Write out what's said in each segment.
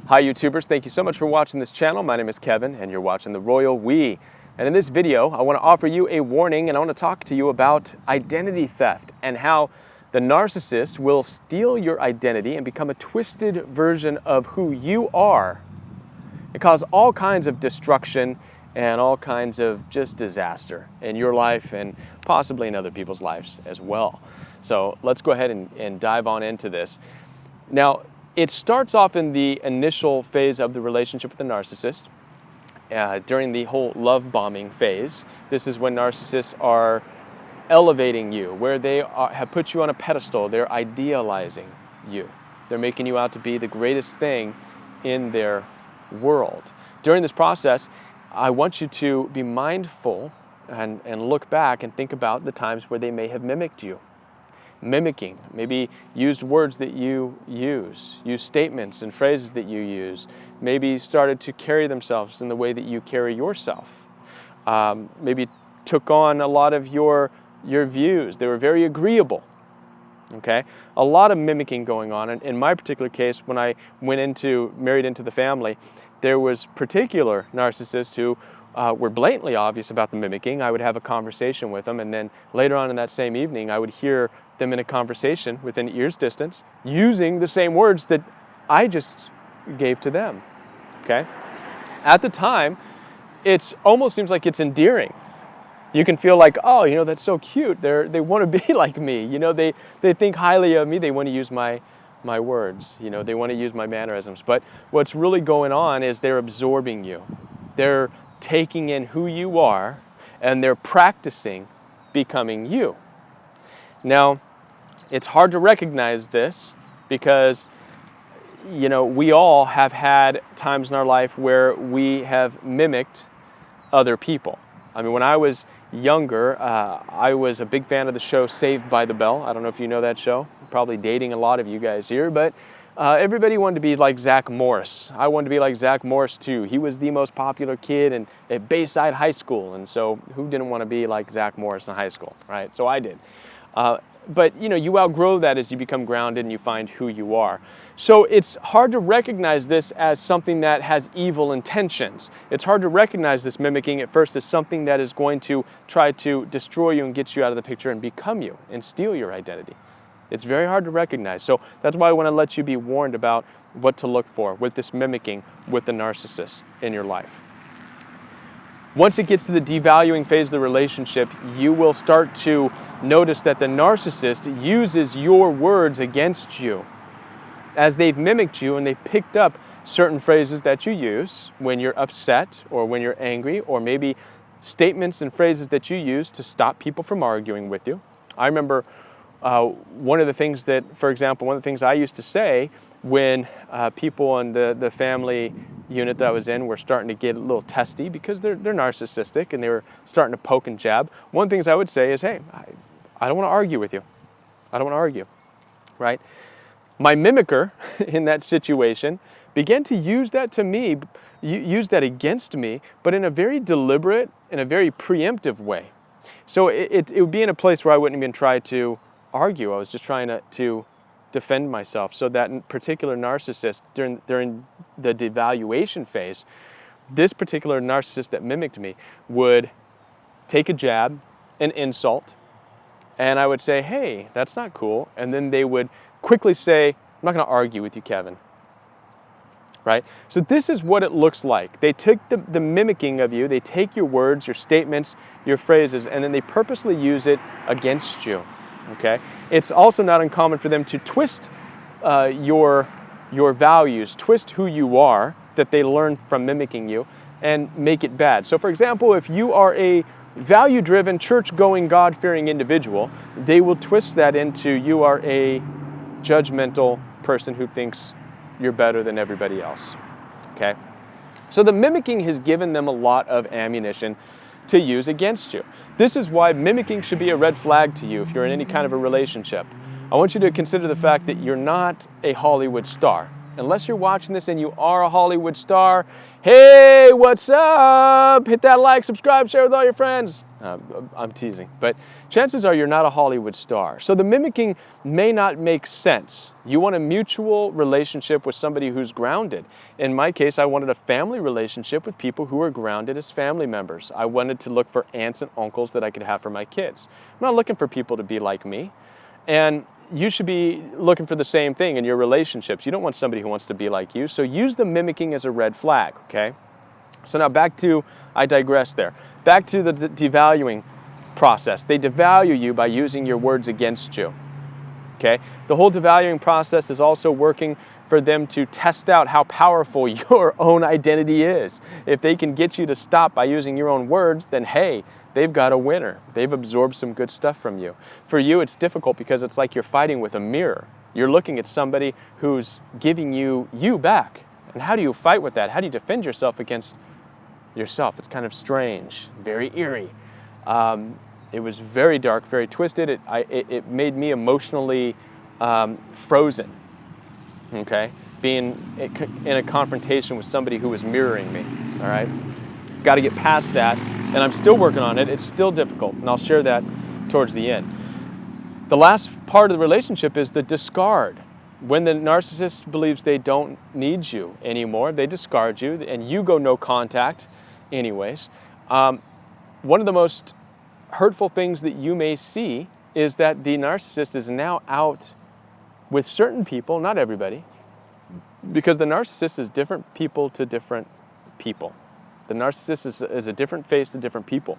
Hi YouTubers, thank you so much for watching this channel. My name is Kevin and you're watching The Royal We. And in this video, I want to offer you a warning and I want to talk to you about identity theft and how the narcissist will steal your identity and become a twisted version of who you are and cause all kinds of destruction and all kinds of just disaster in your life and possibly in other people's lives as well. So let's go ahead and dive on into this. Now, it starts off in the initial phase of the relationship with the narcissist, during the whole love bombing phase. This is when narcissists are elevating you, where they have put you on a pedestal. They're idealizing you. They're making you out to be the greatest thing in their world. During this process, I want you to be mindful and look back and think about the times where they may have mimicked you. Mimicking, maybe used words that you use statements and phrases that you use, maybe started to carry themselves in the way that you carry yourself, maybe took on a lot of your views. They were very agreeable, okay? A lot of mimicking going on. And in my particular case, when I married into the family, there was particular narcissists who were blatantly obvious about the mimicking. I would have a conversation with them, and then later on in that same evening, I would hear them in a conversation within ear's distance using the same words that I just gave to them, okay? At the time, it almost seems like it's endearing. You can feel like, oh, that's so cute. They want to be like me. They think highly of me. They want to use my words. They want to use my mannerisms. But what's really going on is they're absorbing you. They're taking in who you are, and they're practicing becoming you. Now, it's hard to recognize this because, we all have had times in our life where we have mimicked other people. I mean, when I was younger, I was a big fan of the show Saved by the Bell. I don't know if you know that show. I'm probably dating a lot of you guys here, but everybody wanted to be like Zach Morris. I wanted to be like Zach Morris too. He was the most popular kid at Bayside High School, and so who didn't want to be like Zach Morris in high school, right? So I did. But you outgrow that as you become grounded and you find who you are. So it's hard to recognize this as something that has evil intentions. It's hard to recognize this mimicking at first as something that is going to try to destroy you and get you out of the picture and become you and steal your identity. It's very hard to recognize. So that's why I want to let you be warned about what to look for with this mimicking with the narcissist in your life. Once it gets to the devaluing phase of the relationship, you will start to notice that the narcissist uses your words against you. As they've mimicked you and they've picked up certain phrases that you use when you're upset or when you're angry, or maybe statements and phrases that you use to stop people from arguing with you. I remember one of the things I used to say when people in the family unit that I was in were starting to get a little testy because they're narcissistic and they were starting to poke and jab. One of the things I would say is, hey, I don't want to argue with you. I don't want to argue, right? My mimicker in that situation began to use that against me, but in a very deliberate, in a very preemptive way. So it would be in a place where I wouldn't even try to argue. I was just trying to defend myself. So that particular narcissist during the devaluation phase, this particular narcissist that mimicked me would take a jab, an insult, and I would say, hey, that's not cool. And then they would quickly say, I'm not going to argue with you, Kevin. Right? So this is what it looks like. They take the mimicking of you, they take your words, your statements, your phrases, and then they purposely use it against you. Okay? It's also not uncommon for them to twist your values, twist who you are that they learn from mimicking you, and make it bad. So for example, if you are a value-driven, church-going, God-fearing individual, they will twist that into you are a judgmental person who thinks you're better than everybody else. Okay? So the mimicking has given them a lot of ammunition to use against you. This is why mimicking should be a red flag to you if you're in any kind of a relationship. I want you to consider the fact that you're not a Hollywood star. Unless you're watching this and you are a Hollywood star, hey, what's up? Hit that like, subscribe, share with all your friends. I'm teasing. But chances are you're not a Hollywood star. So the mimicking may not make sense. You want a mutual relationship with somebody who's grounded. In my case, I wanted a family relationship with people who are grounded as family members. I wanted to look for aunts and uncles that I could have for my kids. I'm not looking for people to be like me. And you should be looking for the same thing in your relationships. You don't want somebody who wants to be like you. So use the mimicking as a red flag, okay? So now back to, I digress there. Back to the devaluing process. They devalue you by using your words against you, okay? The whole devaluing process is also working for them to test out how powerful your own identity is. If they can get you to stop by using your own words, then hey, they've got a winner. They've absorbed some good stuff from you. For you, it's difficult because it's like you're fighting with a mirror. You're looking at somebody who's giving you back. And how do you fight with that? How do you defend yourself against yourself? It's kind of strange, very eerie. It was very dark, very twisted. It made me emotionally frozen, okay? Being in a confrontation with somebody who was mirroring me, all right? Got to get past that, and I'm still working on it. It's still difficult, and I'll share that towards the end. The last part of the relationship is the discard. When the narcissist believes they don't need you anymore, they discard you, and you go no contact anyways. One of the most hurtful things that you may see is that the narcissist is now out with certain people, not everybody, because the narcissist is different people to different people. The narcissist is a different face to different people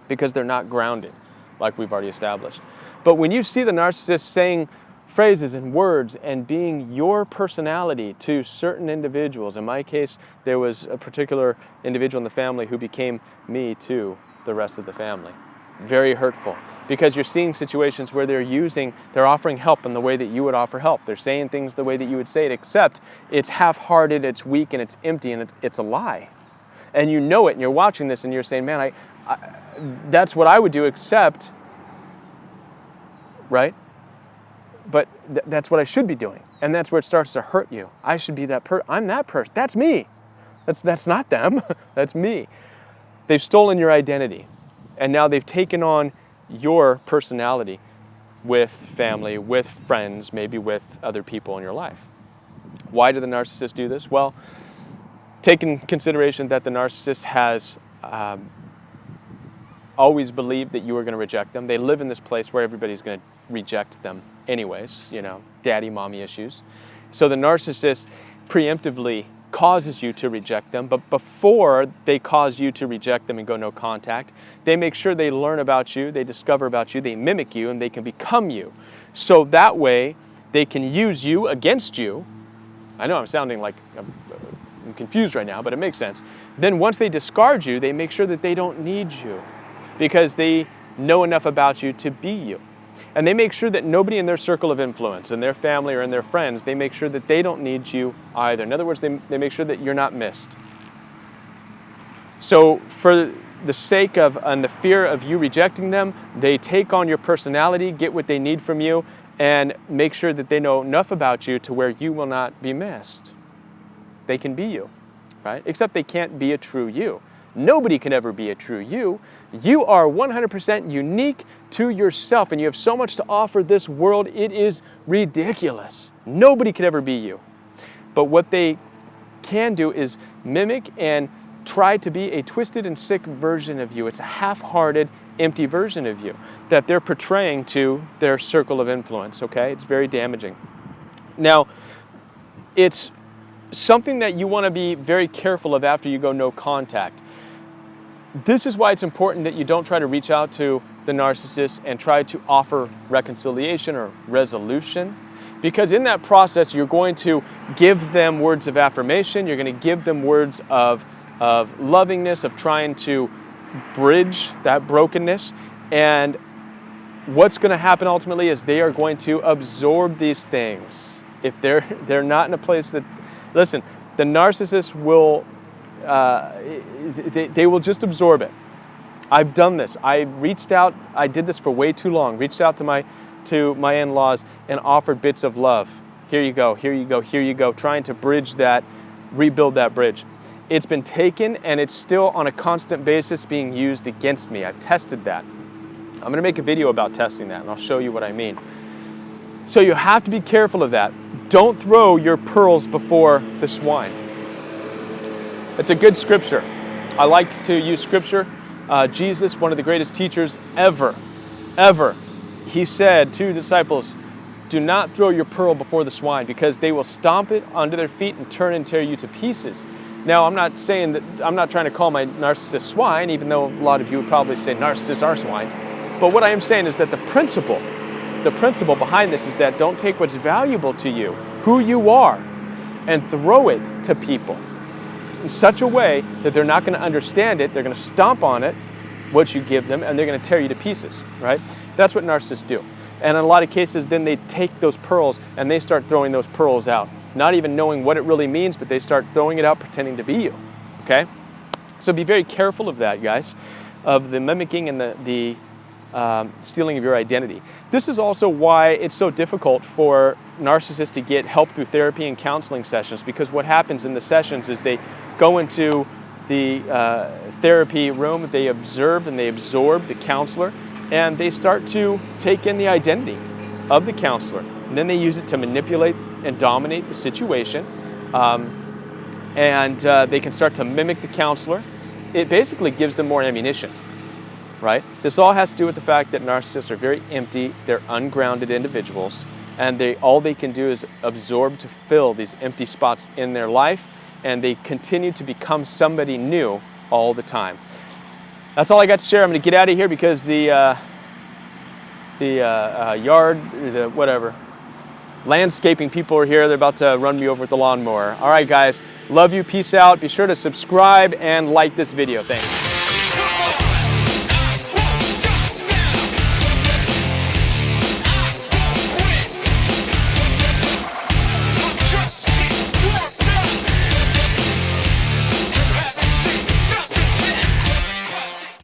because they're not grounded, like we've already established. But when you see the narcissist saying phrases and words and being your personality to certain individuals, in my case, there was a particular individual in the family who became me to the rest of the family. Very hurtful, because you're seeing situations where they're offering help in the way that you would offer help. They're saying things the way that you would say it, except it's half-hearted, it's weak, and it's empty, and it's a lie. And you know it, and you're watching this, and you're saying, man, that's what I would do, except, right? But that's what I should be doing. And that's where it starts to hurt you. I should be that person. I'm that person. That's me. That's not them. That's me. They've stolen your identity. And now they've taken on your personality with family, with friends, maybe with other people in your life. Why do the narcissists do this? Well, take in consideration that the narcissist has always believed that you are going to reject them. They live in this place where everybody's going to reject them anyways, daddy, mommy issues. So the narcissist preemptively causes you to reject them, but before they cause you to reject them and go no contact, they make sure they learn about you, they discover about you, they mimic you, and they can become you. So that way, they can use you against you. I know I'm sounding like I'm confused right now, but it makes sense. Then once they discard you, they make sure that they don't need you because they know enough about you to be you. And they make sure that nobody in their circle of influence, in their family or in their friends, they make sure that they don't need you either. In other words, they make sure that you're not missed. So for the sake of and the fear of you rejecting them, they take on your personality, get what they need from you, and make sure that they know enough about you to where you will not be missed. They can be you, right? Except they can't be a true you. Nobody can ever be a true you. You are 100% unique to yourself, and you have so much to offer this world, it is ridiculous. Nobody could ever be you. But what they can do is mimic and try to be a twisted and sick version of you. It's a half-hearted, empty version of you that they're portraying to their circle of influence, okay? It's very damaging. Now, it's something that you want to be very careful of after you go no contact. This is why it's important that you don't try to reach out to the narcissist and try to offer reconciliation or resolution, because in that process you're going to give them words of affirmation, you're going to give them words of lovingness, of trying to bridge that brokenness, and what's going to happen ultimately is they are going to absorb these things. If they're not in a place that, listen, the narcissist will they will just absorb it. I've done this. I reached out. I did this for way too long. Reached out to my in-laws and offered bits of love. Here you go. Here you go. Here you go. Trying to bridge that, rebuild that bridge. it's been taken and it's still on a constant basis being used against me. I've tested that. I'm going to make a video about testing that, and I'll show you what I mean. So you have to be careful of that. Don't throw your pearls before the swine. It's a good scripture. I like to use scripture. Jesus, one of the greatest teachers ever, he said to the disciples, do not throw your pearl before the swine, because they will stomp it under their feet and turn and tear you to pieces. Now, I'm not saying that, I'm not trying to call my narcissist swine, even though a lot of you would probably say narcissists are swine. But what I am saying is that the principle behind this is that don't take what's valuable to you, who you are, and throw it to people in such a way that they're not going to understand it, they're going to stomp on it, what you give them, and they're going to tear you to pieces, right? That's what narcissists do. And in a lot of cases, then they take those pearls and they start throwing those pearls out, not even knowing what it really means, but they start throwing it out pretending to be you, okay? So be very careful of that, guys, of the mimicking and the stealing of your identity. This is also why it's so difficult for narcissists to get help through therapy and counseling sessions, because what happens in the sessions is they go into the therapy room, they observe and they absorb the counselor, and they start to take in the identity of the counselor. And then they use it to manipulate and dominate the situation, and they can start to mimic the counselor. It basically gives them more ammunition. Right? This all has to do with the fact that narcissists are very empty, they're ungrounded individuals, and all they can do is absorb to fill these empty spots in their life, and they continue to become somebody new all the time. That's all I got to share. I'm going to get out of here because the landscaping people are here. They're about to run me over with the lawnmower. All right, guys. Love you. Peace out. Be sure to subscribe and like this video. Thanks.